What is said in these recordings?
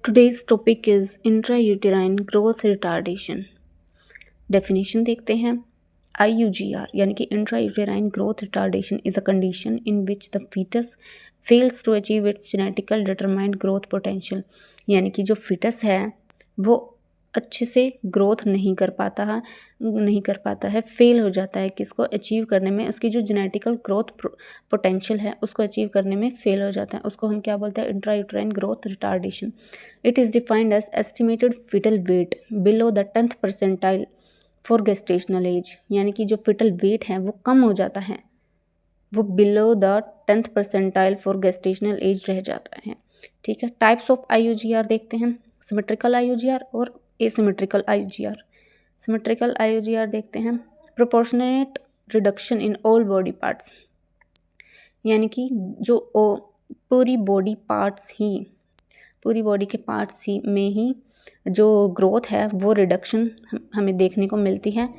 Today's topic is intrauterine growth retardation. Definition देखते हैं. IUGR यानी कि intrauterine growth retardation is a condition in which the fetus fails to achieve its genetically determined growth potential. यानी कि जो fetus है वो अच्छे से ग्रोथ नहीं कर पाता है, फेल हो जाता है किसको अचीव करने में, उसकी जो जेनेटिकल ग्रोथ पोटेंशियल है उसको अचीव करने में फेल हो जाता है. उसको हम क्या बोलते हैं? Intrauterine growth retardation. It is defined as estimated fetal weight below the 10th percentile for gestational age. यानी कि जो फिटल वेट है वो कम हो जाता है, वो below the 10th percentile for gestational as रह जाता है. ठीक है. टाइप्स ऑफ IUGR देखते हैं. सिमेट्रिकल IUGR और एसिमेट्रिकल IUGR. सिमेट्रिकल IUGR देखते हैं. Proportionate reduction in all body parts. यानी कि जो पूरी बॉडी के पार्ट्स ही में ही जो ग्रोथ है वो रिडक्शन हमें देखने को मिलती है.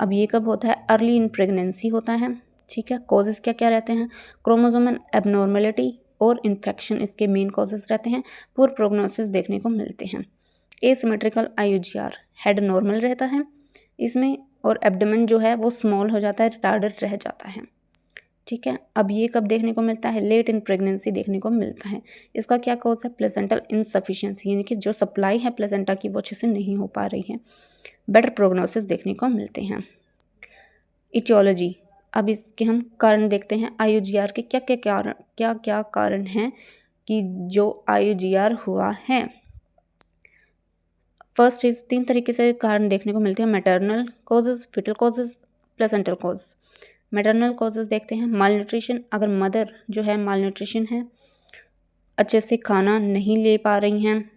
अब ये कब होता है? अर्ली इन प्रेगनेंसी होता है. ठीक है. कॉजेज़ क्या क्या रहते हैं? क्रोमोसोमल एबनॉर्मेलिटी और इन्फेक्शन इसके मेन कॉजेज़ रहते हैं. पुअर प्रोग्नोसिस देखने को मिलते हैं. एसिमेट्रिकल IUGR हेड नॉर्मल रहता है इसमें और एब्डोमेन जो है वो स्मॉल हो जाता है, रिटार्डेड रह जाता है. ठीक है. अब ये कब देखने को मिलता है? लेट इन प्रेगनेंसी देखने को मिलता है. इसका क्या कॉज है? प्लेसेंटल इनसफिशिएंसी, यानी कि जो सप्लाई है प्लेसेंटा की वो अच्छे से नहीं हो पा रही है. बेटर प्रोग्नोसिस देखने को मिलते हैं. इटियोलॉजी. अब इसके हम कारण देखते हैं. IUGR के क्या क्या कारण हैं कि जो IUGR हुआ है. फर्स्ट इज 3 तरीके से कारण देखने को मिलते हैं. Maternal causes, fetal causes, placental cause. Maternal causes देखते हैं. माल न्यूट्रिशन. अगर मदर जो है माल न्यूट्रिशन है, अच्छे से खाना नहीं ले पा रही हैं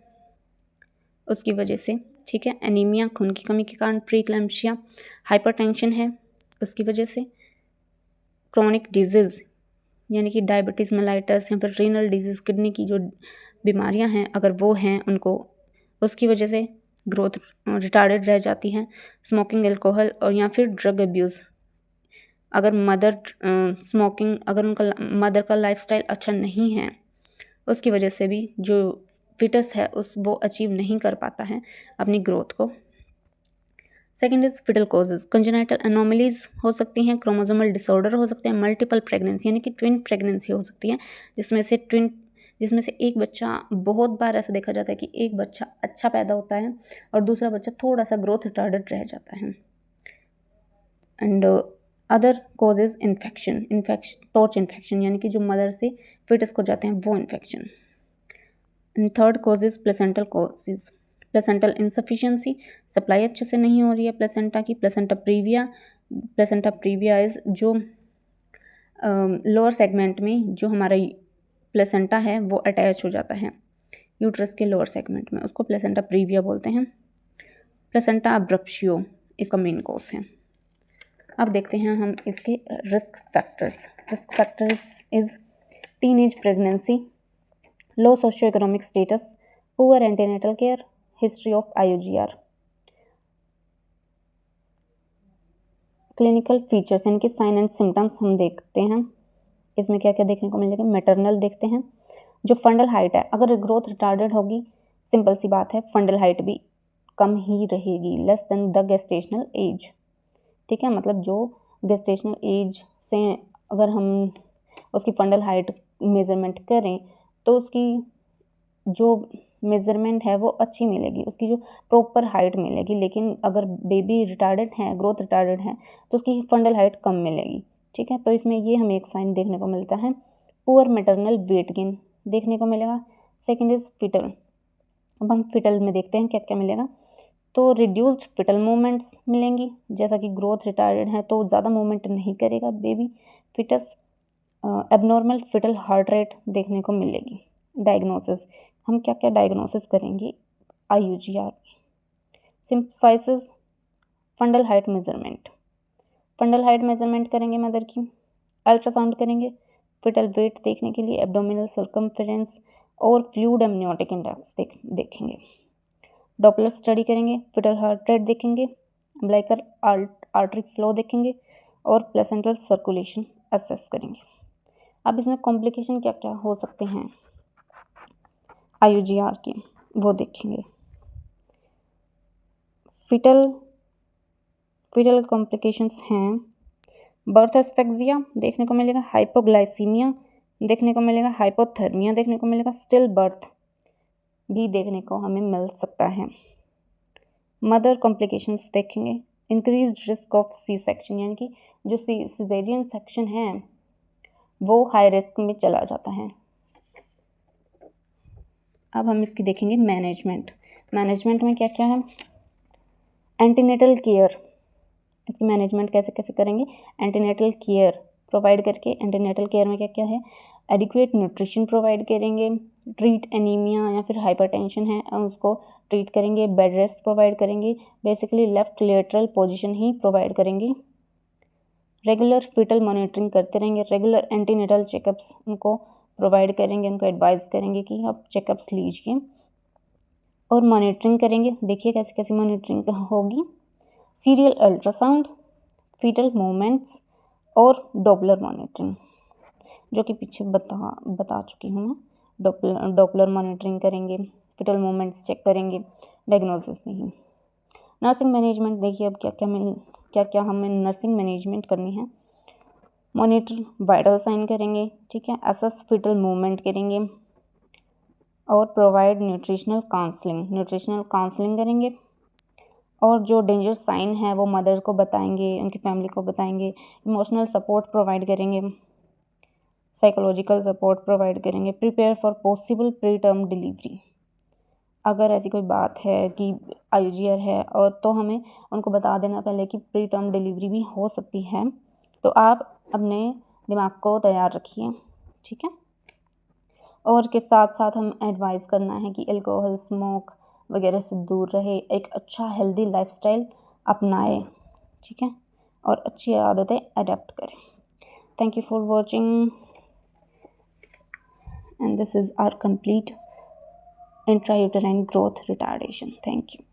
उसकी वजह से. ठीक है. एनीमिया, खून की कमी के कारण. प्रीक्लैम्पशिया, हाइपरटेंशन है उसकी वजह से. क्रोनिक डिजीज़ यानी कि डायबिटीज़ मेलाइटस या फिर रीनल डिजीज़, किडनी की जो बीमारियां हैं अगर वो हैं उनको, उसकी वजह से ग्रोथ रिटार्डेड रह जाती है. स्मोकिंग, अल्कोहल और या फिर ड्रग अब्यूज़. अगर अगर उनका मदर का लाइफस्टाइल अच्छा नहीं है उसकी वजह से भी जो फिटस है वो अचीव नहीं कर पाता है अपनी ग्रोथ को. Second is fetal causes. Congenital anomalies हो सकती हैं, क्रोमोसोमल डिसऑर्डर हो सकते हैं, मल्टीपल प्रेगनेंसी यानी कि ट्विन प्रेगनेंसी हो सकती है जिसमें से एक बच्चा, बहुत बार ऐसा देखा जाता है कि एक बच्चा अच्छा पैदा होता है और दूसरा बच्चा थोड़ा सा ग्रोथ रिटार्डेड रह जाता है. And other causes infection, torch infection यानी कि जो मदर से फिटस को जाते हैं वो infection. And third causes placental causes. Placental insufficiency, supply अच्छे से नहीं हो रही है प्लेसेंटा की. प्लेसेंटा प्रीविया इज जो लोअर सेगमेंट में जो हमारा प्लेसेंटा है वो अटैच हो जाता है यूट्रस के लोअर सेगमेंट में, उसको प्लेसेंटा प्रीविया बोलते हैं. प्लेसेंटा अब्रप्शियो इसका मेन कॉज है. अब देखते हैं हम इसके risk factors. Risk factors is teenage pregnancy, low socio economic status, poor antenatal care, history of IUGR. Clinical features यानी कि साइन एंड सिम्टम्स हम देखते हैं. इसमें क्या क्या देखने को मिलेगा? मैटरनल देखते हैं. जो फंडल हाइट है, अगर ग्रोथ रिटार्डेड होगी, सिंपल सी बात है फंडल हाइट भी कम ही रहेगी, less than the gestational age. ठीक है. मतलब जो गेस्टेशनल एज से अगर हम उसकी फंडल हाइट मेज़रमेंट करें तो उसकी जो मेज़रमेंट है वो अच्छी मिलेगी, उसकी जो प्रॉपर हाइट मिलेगी. लेकिन अगर बेबी रिटार्डेड है, ग्रोथ रिटार्डेड है, तो उसकी फंडल हाइट कम मिलेगी. ठीक है. तो इसमें ये हमें एक साइन देखने को मिलता है. पुअर मैटरनल वेट गेन देखने को मिलेगा. Second is fetal. अब हम फिटल में देखते हैं क्या क्या मिलेगा. तो रिड्यूस्ड फिटल मूवमेंट्स मिलेंगी, जैसा कि ग्रोथ रिटार्डेड है तो ज़्यादा मूवमेंट नहीं करेगा baby fetus. Abnormal fetal heart rate देखने को मिलेगी. डायग्नोसिस, हम क्या क्या डायग्नोसिस करेंगे IUGR. Symphysis, fundal height measurement. Fundal height measurement करेंगे मदर की. अल्ट्रासाउंड करेंगे फिटल वेट देखने के लिए, एब्डोमिनल सर्कमफेरेंस और फ्लूइड एमनियोटिक इंडेक्स देखेंगे. डॉपलर स्टडी करेंगे, फिटल हार्ट रेट देखेंगे, अम्बिलिकल आर्टरी फ्लो देखेंगे और प्लेसेंटल सर्कुलेशन असेस करेंगे. अब इसमें कॉम्प्लिकेशन क्या क्या हो सकते हैं IUGR के. वो देखेंगे। फीटल कॉम्प्लिकेशंस हैं, बर्थ एस्फेक्सिया देखने को मिलेगा, हाइपोग्लाइसीमिया देखने को मिलेगा, हाइपोथर्मिया देखने को मिलेगा, स्टिल बर्थ भी देखने को हमें मिल सकता है। मदर कॉम्प्लिकेशंस देखेंगे, increase risk of C section, यानी कि जो सिजेरियन सेक्शन है वो हाई रिस्क में चला जाता है। अब हम इसकी देखेंगे मैनेजमेंट में क्या क्या है। एंटीनेटल केयर, इसकी मैनेजमेंट कैसे कैसे करेंगे। एंटीनेटल केयर प्रोवाइड करके, एंटीनेटल केयर में क्या क्या है, एडिक्वेट न्यूट्रिशन प्रोवाइड करेंगे, ट्रीट एनीमिया या फिर हाइपरटेंशन है उसको ट्रीट करेंगे, बेड रेस्ट प्रोवाइड करेंगे, बेसिकली लेफ्ट लेटरल पोजीशन ही प्रोवाइड करेंगे, रेगुलर फीटल मॉनिटरिंग करते रहेंगे, रेगुलर एंटीनेटल चेकअप्स उनको प्रोवाइड करेंगे, उनको एडवाइस करेंगे कि आप चेकअप्स लीजिए और मॉनिटरिंग करेंगे। देखिए कैसे कैसे मॉनिटरिंग होगी, सीरियल अल्ट्रासाउंड, फीटल मूवमेंट्स और डॉपलर मॉनिटरिंग, जो कि पीछे बता चुकी हूँ मैं। डॉपलर मॉनिटरिंग करेंगे, फीटल मूवमेंट्स चेक करेंगे डायग्नोसिस में ही। नर्सिंग मैनेजमेंट देखिए अब क्या क्या हमें नर्सिंग मैनेजमेंट करनी है। मॉनिटर वाइटल साइन करेंगे, ठीक है, असेस फीटल मूवमेंट करेंगे और प्रोवाइड न्यूट्रिशनल काउंसलिंग करेंगे और जो डेंजर साइन है वो मदर को बताएंगे, उनकी फैमिली को बताएंगे, इमोशनल सपोर्ट प्रोवाइड करेंगे, साइकोलॉजिकल सपोर्ट प्रोवाइड करेंगे, prepare for possible pre term delivery. अगर ऐसी कोई बात है कि IUGR है और तो हमें उनको बता देना पहले कि प्री टर्म डिलीवरी भी हो सकती है, तो आप अपने दिमाग को तैयार रखिए, ठीक है। और के साथ साथ हम एडवाइस करना है कि अल्कोहल स्मोक वगैरह से दूर रहे, एक अच्छा हेल्दी लाइफस्टाइल अपनाए, ठीक है, और अच्छी आदतें अडॉप्ट करें। Thank you for watching and this is our complete intrauterine growth retardation. Thank you.